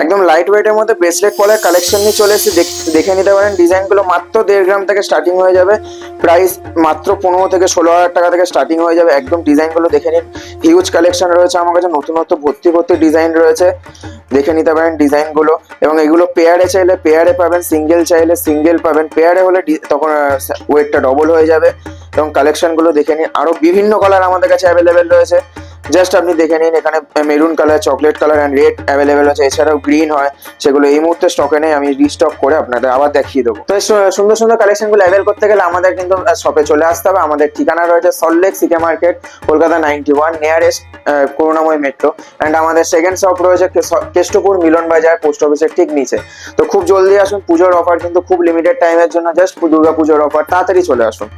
একদম লাইট ওয়েটের মধ্যে ব্রেসলেট পলার কালেকশন নিয়ে চলে এসেছি, দেখে নিতে পারেন। ডিজাইনগুলো মাত্র 1.5 গ্রাম থেকে স্টার্টিং হয়ে যাবে, প্রাইস মাত্র 15 থেকে 16,000 টাকা থেকে স্টার্টিং হয়ে যাবে। একদম ডিজাইনগুলো দেখে নিন, হিউজ কালেকশন রয়েছে আমার কাছে, নতুনত্ব ভর্তি ভর্তি ডিজাইন রয়েছে, দেখে নিতে পারেন ডিজাইনগুলো। এবং এগুলো পেয়ারে চাইলে পেয়ারে পাবেন, সিঙ্গেল চাইলে সিঙ্গেল পাবেন। পেয়ারে হলে তখন ওয়েটটা ডবল হয়ে যাবে। এবং কালেকশনগুলো দেখে নিন, আরো বিভিন্ন কালার আমাদের কাছে অ্যাভেলেবেল রয়েছে, জাস্ট আপনি দেখে নিন। এখানে maroon colour, chocolate colour and red available আছে, এছাড়াও গ্রিন হয়, সেগুলো এই মুহূর্তে স্টকে নেই, আমি রিস্টক করে আপনাদের আবার দেখিয়ে দেবো। তো এই সুন্দর সুন্দর কালেকশনগুলো অ্যাভেল করতে গেলে আমাদের কিন্তু শপে চলে আসতে হবে। আমাদের ঠিকানা রয়েছে Salt Lake CK market, Kolkata 91, nearest Karunamoyee metro. And আমাদের সেকেন্ড শপ রয়েছে কেষ্টপুর মিলন বাজার, পোস্ট অফিসের ঠিক নিচে। তো খুব জলদি আসুন, পুজোর অফার কিন্তু খুব লিমিটেড টাইমের জন্য, জাস্ট দুর্গা পুজোর অফার, তাড়াতাড়ি চলে আসুন।